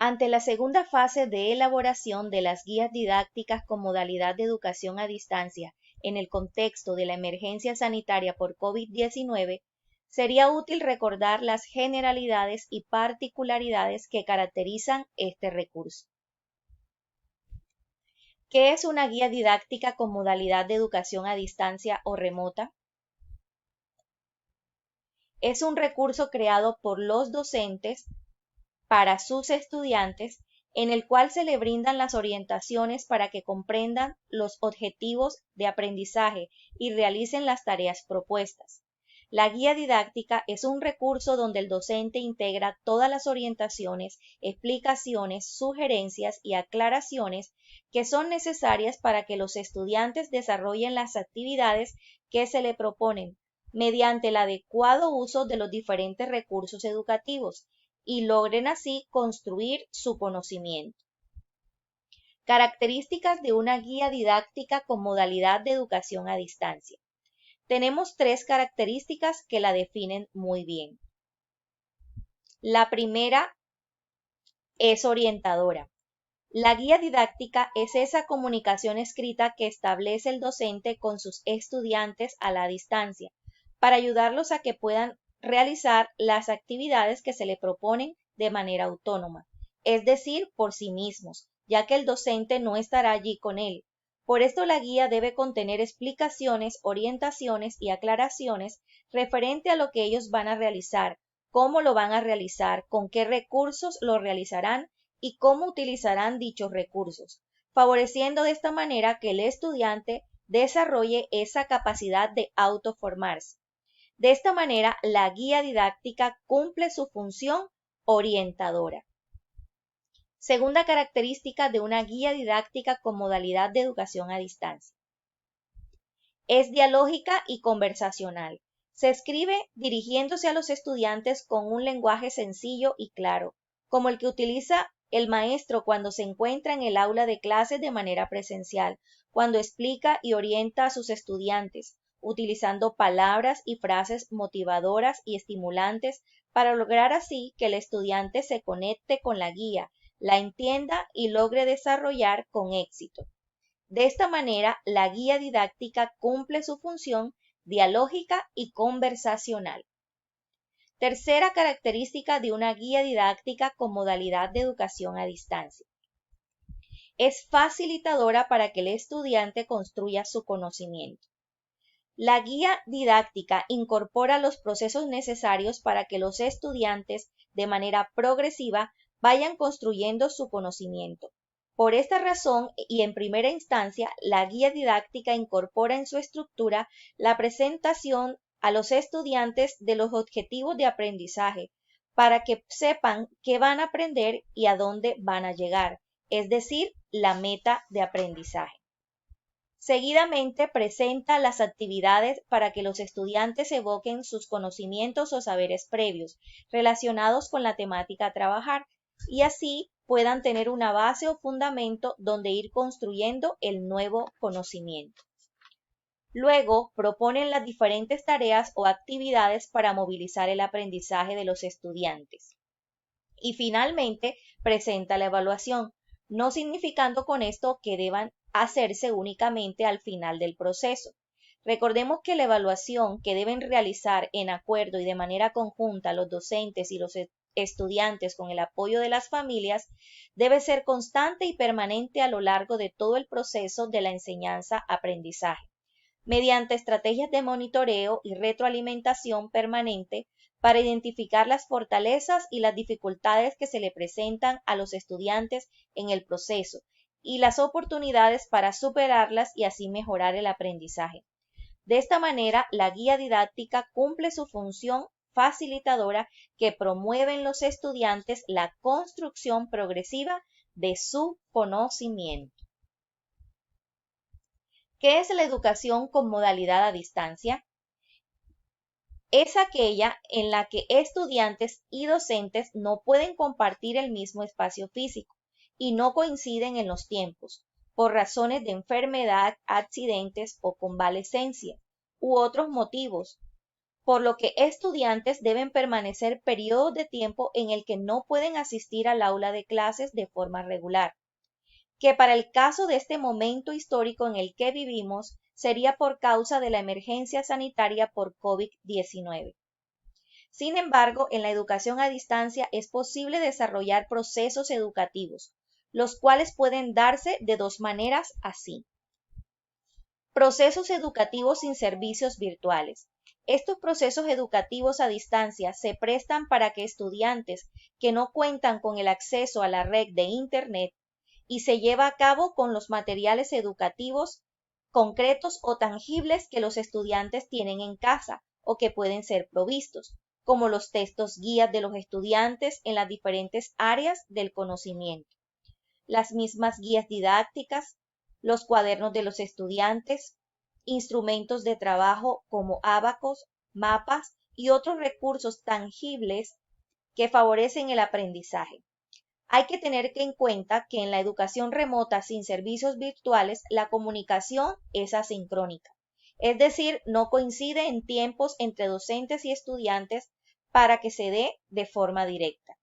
Ante la segunda fase de elaboración de las guías didácticas con modalidad de educación a distancia en el contexto de la emergencia sanitaria por COVID-19, sería útil recordar las generalidades y particularidades que caracterizan este recurso. ¿Qué es una guía didáctica con modalidad de educación a distancia o remota? Es un recurso creado por los docentes para sus estudiantes en el cual se le brindan las orientaciones para que comprendan los objetivos de aprendizaje y realicen las tareas propuestas. La guía didáctica es un recurso donde el docente integra todas las orientaciones, explicaciones, sugerencias y aclaraciones que son necesarias para que los estudiantes desarrollen las actividades que se le proponen mediante el adecuado uso de los diferentes recursos educativos y logren así construir su conocimiento. Características de una guía didáctica con modalidad de educación a distancia. Tenemos tres características que la definen muy bien. La primera es orientadora. La guía didáctica es esa comunicación escrita que establece el docente con sus estudiantes a la distancia para ayudarlos a que puedan realizar las actividades que se le proponen de manera autónoma, es decir, por sí mismos, ya que el docente no estará allí con él. Por esto la guía debe contener explicaciones, orientaciones y aclaraciones referente a lo que ellos van a realizar, cómo lo van a realizar, con qué recursos lo realizarán y cómo utilizarán dichos recursos, favoreciendo de esta manera que el estudiante desarrolle esa capacidad de autoformarse. De esta manera, la guía didáctica cumple su función orientadora. Segunda característica de una guía didáctica con modalidad de educación a distancia. Es dialógica y conversacional. Se escribe dirigiéndose a los estudiantes con un lenguaje sencillo y claro, como el que utiliza el maestro cuando se encuentra en el aula de clases de manera presencial, cuando explica y orienta a sus estudiantes, utilizando palabras y frases motivadoras y estimulantes para lograr así que el estudiante se conecte con la guía, la entienda y logre desarrollar con éxito. De esta manera, la guía didáctica cumple su función dialógica y conversacional. Tercera característica de una guía didáctica con modalidad de educación a distancia. Es facilitadora para que el estudiante construya su conocimiento. La guía didáctica incorpora los procesos necesarios para que los estudiantes, de manera progresiva, vayan construyendo su conocimiento. Por esta razón, y en primera instancia, la guía didáctica incorpora en su estructura la presentación a los estudiantes de los objetivos de aprendizaje, para que sepan qué van a aprender y a dónde van a llegar, es decir, la meta de aprendizaje. Seguidamente presenta las actividades para que los estudiantes evoquen sus conocimientos o saberes previos relacionados con la temática a trabajar y así puedan tener una base o fundamento donde ir construyendo el nuevo conocimiento. Luego proponen las diferentes tareas o actividades para movilizar el aprendizaje de los estudiantes. Y finalmente presenta la evaluación, no significando con esto que deban hacerse únicamente al final del proceso. Recordemos que la evaluación que deben realizar en acuerdo y de manera conjunta los docentes y los estudiantes con el apoyo de las familias debe ser constante y permanente a lo largo de todo el proceso de la enseñanza-aprendizaje, mediante estrategias de monitoreo y retroalimentación permanente para identificar las fortalezas y las dificultades que se le presentan a los estudiantes en el proceso y las oportunidades para superarlas y así mejorar el aprendizaje. De esta manera, la guía didáctica cumple su función facilitadora que promueve en los estudiantes la construcción progresiva de su conocimiento. ¿Qué es la educación con modalidad a distancia? Es aquella en la que estudiantes y docentes no pueden compartir el mismo espacio físico y no coinciden en los tiempos, por razones de enfermedad, accidentes o convalecencia, u otros motivos, por lo que estudiantes deben permanecer periodos de tiempo en el que no pueden asistir al aula de clases de forma regular, que para el caso de este momento histórico en el que vivimos sería por causa de la emergencia sanitaria por COVID-19. Sin embargo, en la educación a distancia es posible desarrollar procesos educativos, los cuales pueden darse de dos maneras así. Procesos educativos sin servicios virtuales. Estos procesos educativos a distancia se prestan para que estudiantes que no cuentan con el acceso a la red de Internet y se lleva a cabo con los materiales educativos concretos o tangibles que los estudiantes tienen en casa o que pueden ser provistos, como los textos guías de los estudiantes en las diferentes áreas del conocimiento, las mismas guías didácticas, los cuadernos de los estudiantes, instrumentos de trabajo como ábacos, mapas y otros recursos tangibles que favorecen el aprendizaje. Hay que tener en cuenta que en la educación remota sin servicios virtuales la comunicación es asincrónica, es decir, no coincide en tiempos entre docentes y estudiantes para que se dé de forma directa.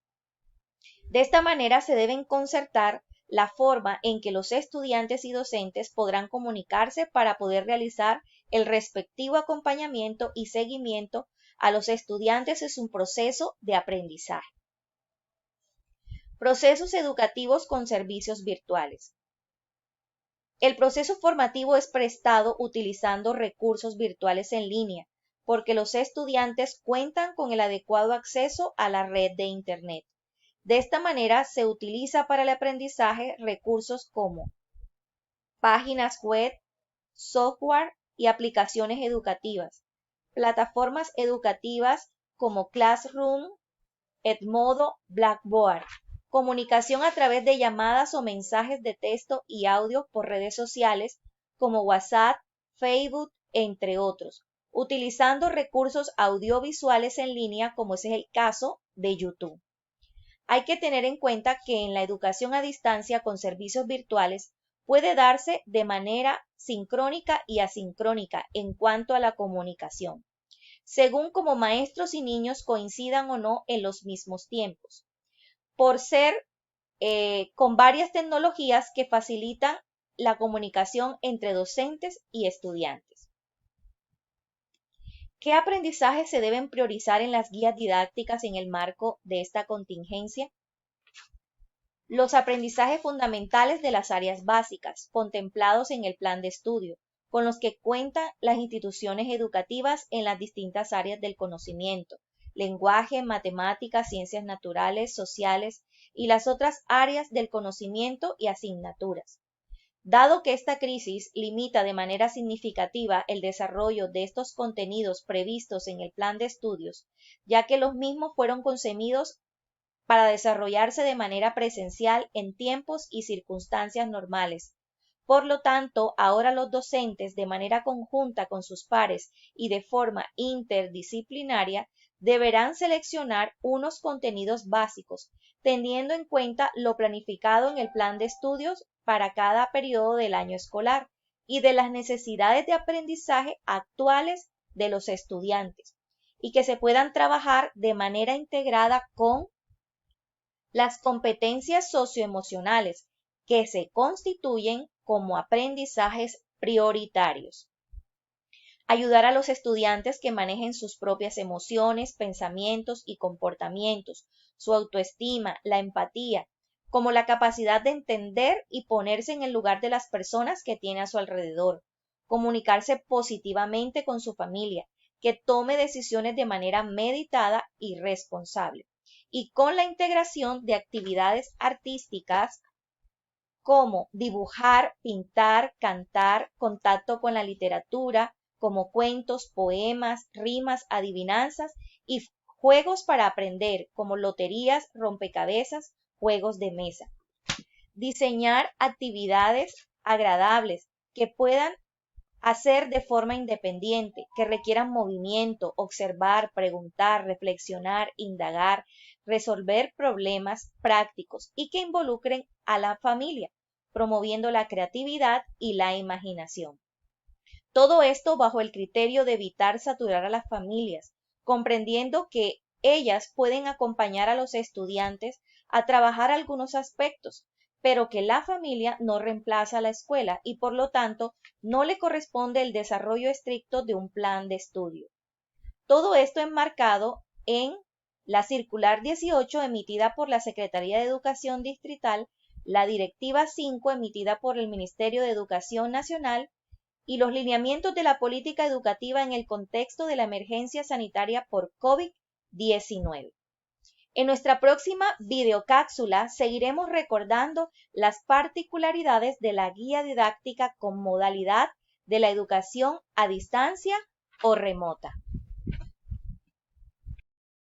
De esta manera se deben concertar la forma en que los estudiantes y docentes podrán comunicarse para poder realizar el respectivo acompañamiento y seguimiento a los estudiantes en su proceso de aprendizaje. Procesos educativos con servicios virtuales. El proceso formativo es prestado utilizando recursos virtuales en línea, porque los estudiantes cuentan con el adecuado acceso a la red de Internet. De esta manera se utiliza para el aprendizaje recursos como páginas web, software y aplicaciones educativas, plataformas educativas como Classroom, Edmodo, Blackboard, comunicación a través de llamadas o mensajes de texto y audio por redes sociales como WhatsApp, Facebook, entre otros, utilizando recursos audiovisuales en línea como es el caso de YouTube. Hay que tener en cuenta que en la educación a distancia con servicios virtuales puede darse de manera sincrónica y asincrónica en cuanto a la comunicación, según como maestros y niños coincidan o no en los mismos tiempos, por ser con varias tecnologías que facilitan la comunicación entre docentes y estudiantes. ¿Qué aprendizajes se deben priorizar en las guías didácticas en el marco de esta contingencia? Los aprendizajes fundamentales de las áreas básicas, contemplados en el plan de estudio, con los que cuentan las instituciones educativas en las distintas áreas del conocimiento, lenguaje, matemáticas, ciencias naturales, sociales y las otras áreas del conocimiento y asignaturas. Dado que esta crisis limita de manera significativa el desarrollo de estos contenidos previstos en el plan de estudios, ya que los mismos fueron concebidos para desarrollarse de manera presencial en tiempos y circunstancias normales. Por lo tanto, ahora los docentes, de manera conjunta con sus pares y de forma interdisciplinaria, deberán seleccionar unos contenidos básicos, teniendo en cuenta lo planificado en el plan de estudios para cada periodo del año escolar y de las necesidades de aprendizaje actuales de los estudiantes, y que se puedan trabajar de manera integrada con las competencias socioemocionales que se constituyen como aprendizajes prioritarios. Ayudar a los estudiantes que manejen sus propias emociones, pensamientos y comportamientos, su autoestima, la empatía, como la capacidad de entender y ponerse en el lugar de las personas que tiene a su alrededor, comunicarse positivamente con su familia, que tome decisiones de manera meditada y responsable, y con la integración de actividades artísticas como dibujar, pintar, cantar, contacto con la literatura, como cuentos, poemas, rimas, adivinanzas y juegos para aprender, como loterías, rompecabezas, juegos de mesa. Diseñar actividades agradables que puedan hacer de forma independiente, que requieran movimiento, observar, preguntar, reflexionar, indagar, resolver problemas prácticos y que involucren a la familia, promoviendo la creatividad y la imaginación. Todo esto bajo el criterio de evitar saturar a las familias, comprendiendo que ellas pueden acompañar a los estudiantes a trabajar algunos aspectos, pero que la familia no reemplaza a la escuela y por lo tanto no le corresponde el desarrollo estricto de un plan de estudio. Todo esto enmarcado en la Circular 18 emitida por la Secretaría de Educación Distrital, la Directiva 5 emitida por el Ministerio de Educación Nacional y los lineamientos de la política educativa en el contexto de la emergencia sanitaria por COVID-19. En nuestra próxima videocápsula seguiremos recordando las particularidades de la guía didáctica con modalidad de la educación a distancia o remota.